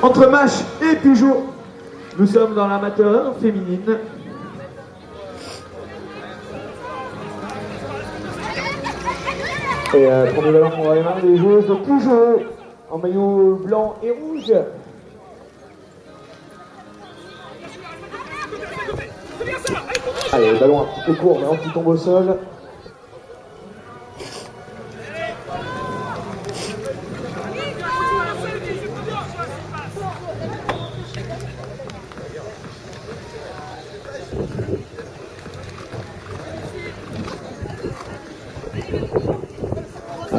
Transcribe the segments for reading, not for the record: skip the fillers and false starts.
Entre Mash et Peugeot, nous sommes dans l'amateur féminine. Et premier ballon dans les mains des joueuses de Peugeot en maillot blanc et rouge. Allez, le ballon un petit peu court, mais qui tombe au sol.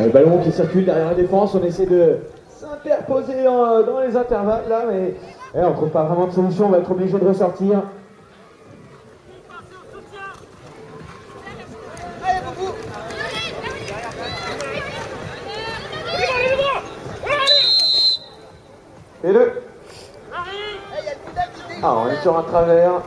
Le ballon qui circule derrière la défense, on essaie de s'interposer dans les intervalles là, mais on ne trouve pas vraiment de solution, on va être obligé de ressortir. Et le... Ah, on est sur un travers.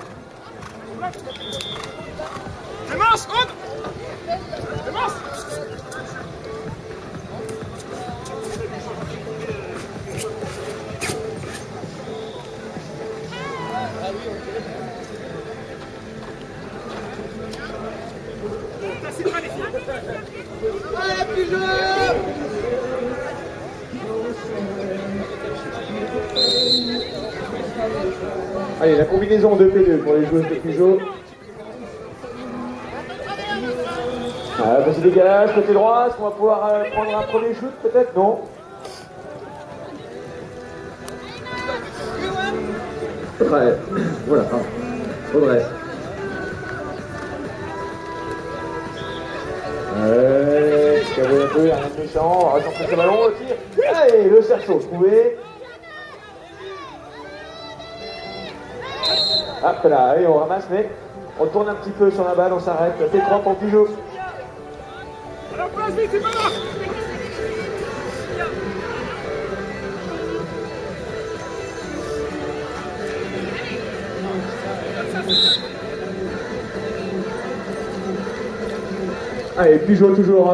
Allez, la combinaison 2P2 pour les joueuses de Peugeot. Petit dégagage, côté droit, est-ce qu'on va pouvoir prendre un premier shoot peut-être? Non. Ouais, voilà, pardon. Redresse. Un peu, rien de méchant, on va recentrer ce ballon, le tir. Allez, le cerceau trouvé. Hop là, allez, on ramasse, mais on tourne un petit peu sur la balle, on s'arrête. T3 pour Peugeot. Allez, Peugeot toujours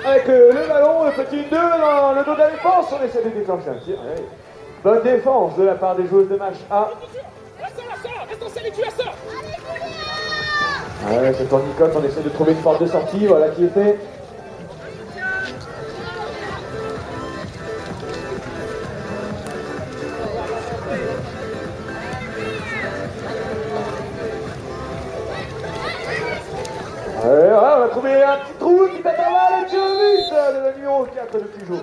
avec le ballon, le petit 2 dans le dos de la défense, on essaie de déclencher un tir. Allez. Bonne défense de la part des joueuses de match A. Ouais, c'est tournicote, on essaie de trouver une porte de sortie, voilà qui est fait. Allez, voilà, on a trouvé un petit trou qui tape à le tir de la numéro 4 de Peugeot.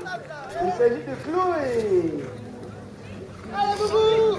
Il s'agit de Chloé. Allez, boubou!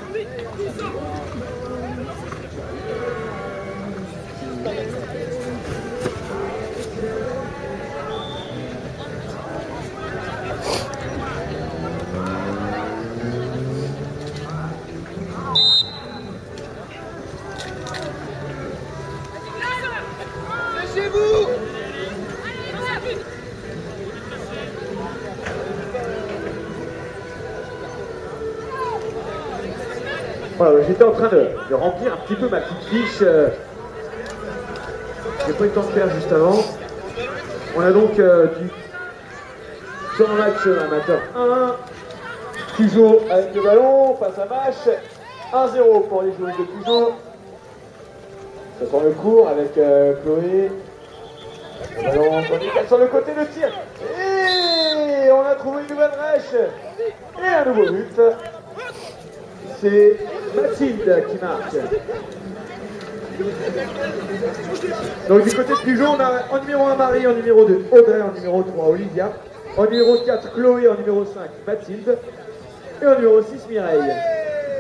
Voilà, j'étais en train de remplir un petit peu ma petite fiche. J'ai pas eu le temps de faire juste avant. On a donc sur un match amateur 1, Peugeot avec le ballon face à Mash. 1-0 pour les joueurs de Peugeot. Ça tourne court avec Chloé. Le ballon sur le côté de tir. Et on a trouvé une nouvelle brèche. Et un nouveau but. C'est Mathilde qui marque. Donc du côté de Peugeot, on a en numéro 1 Marie, en numéro 2 Audrey, en numéro 3 Olivia, en numéro 4 Chloé, en numéro 5 Mathilde et en numéro 6 Mireille.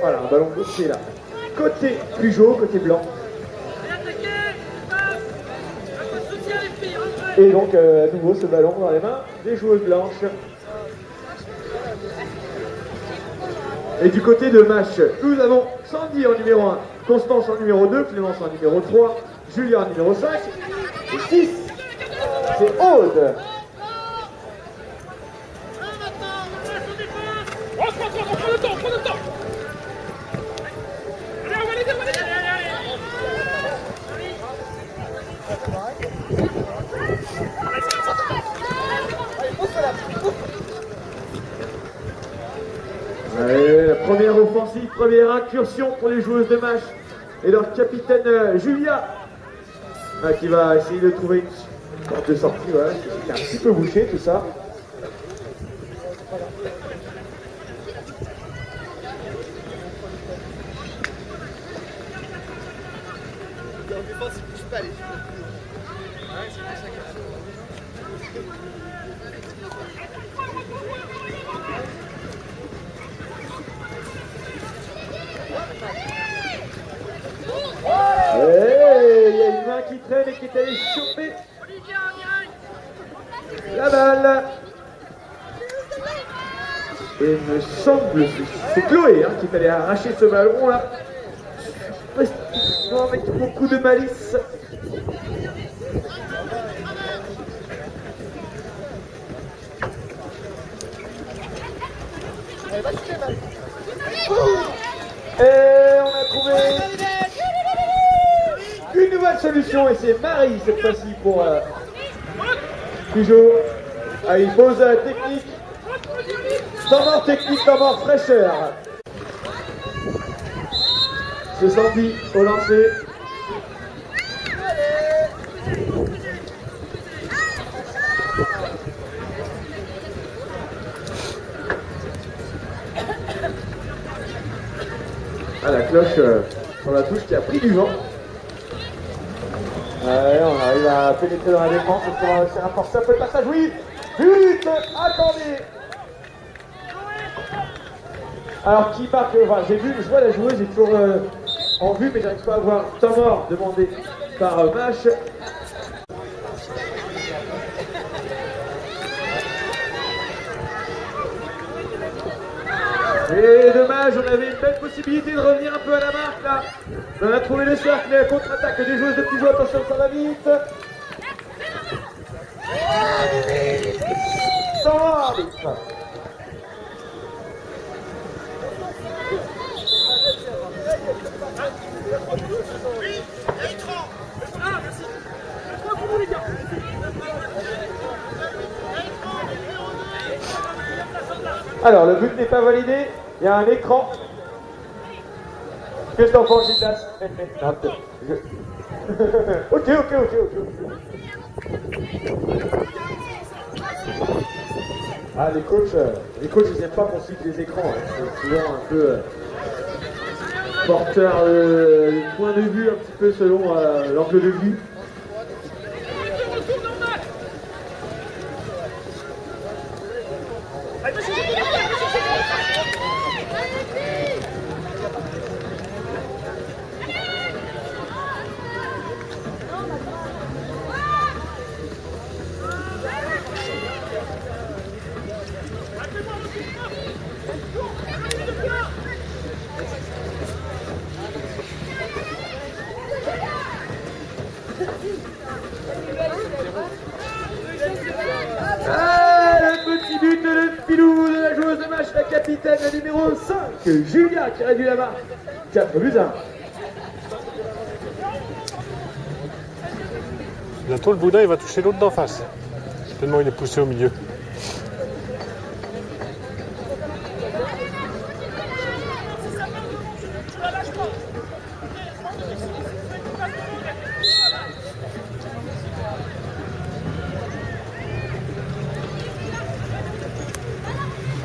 Voilà, un ballon gaucher là. Côté Peugeot, côté blanc. Et donc à nouveau ce ballon dans les mains des joueuses blanches. Et du côté de Mash, nous avons Sandy en numéro 1, Constance en numéro 2, Clémence en numéro 3, Julia en numéro 5, et 6, c'est Aude. Allez, la première offensive, première incursion pour les joueuses de match et leur capitaine Julia qui va essayer de trouver une porte de sortie. Voilà, c'est un petit peu bouché tout ça. Il y a une main qui traîne et qui est allée choper la balle. Et il me semble, c'est Chloé qui est allée arracher ce ballon là. Avec beaucoup de malice. Et on a trouvé une nouvelle solution et c'est Marie cette fois-ci pour Pujol. Il pose la technique. Temps mort technique, temps mort fraîcheur. C'est Sandy au lancer. La cloche sur la touche qui a pris du vent. On arrive à pénétrer dans la défense. C'est un force un peu de passage. Oui, but accordé. Alors qui marque, enfin, j'ai vu, je vois la joueuse, j'ai toujours en vue, mais j'arrive pas à voir temps mort demandé par Mash. Et dommage, on avait une belle possibilité de revenir un peu à la marque là. On a trouvé le cercle, la contre-attaque des joueuses de Pujol, attention, ça va vite. Temps mort. Alors, le but n'est pas validé, il y a un écran. Qu'est-ce que t'en penses, Gildas? Ok. Les coachs ils n'aiment pas qu'on cite les écrans, c'est souvent un peu porteur de point de vue un petit peu selon l'angle de vue. La capitaine numéro 5, Julia qui réduit la marque. 4-1. Bientôt le boudin il va toucher l'autre d'en face. Tellement il est poussé au milieu.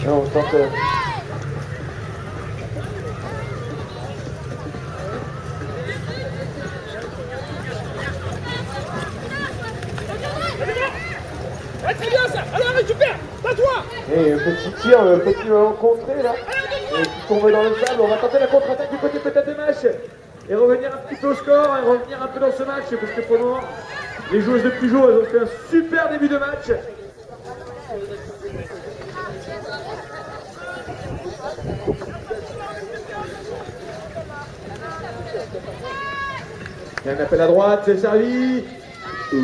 Non, on tente. Très bien ça. Alors récupère. Pas toi. Et petit tir, petit ballon contré là. Et qui tombe dans le sable. On va tenter la contre-attaque du côté peut-être des matchs. Et revenir un petit peu au score. Et revenir un peu dans ce match. Parce que pour le moment, les joueuses de Pujol elles ont fait un super début de match. Il y a un appel à droite, c'est servi. Et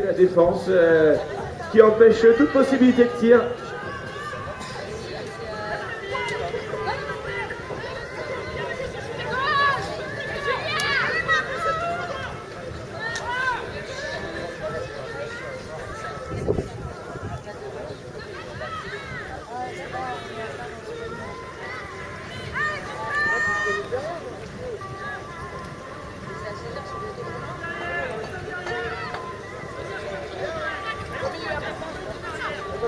la défense qui empêche toute possibilité de tir. Et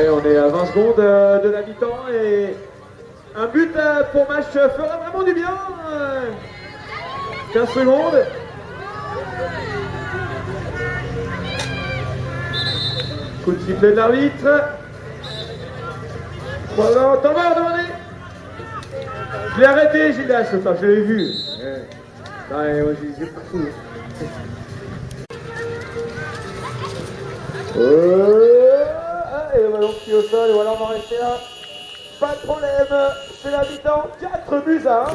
on est à 20 secondes de la mi-temps et un but pour match fera vraiment du bien. 15 secondes. Coup de sifflet de l'arbitre. Voilà, t'en vas demander. Je l'ai arrêté, Gildas, enfin je l'ai vu. Ouais, moi j'ai pas fou. Et le ballon qui est au sol, et voilà, on va rester là. Pas de problème, c'est la mi-temps, 4 buts à 1.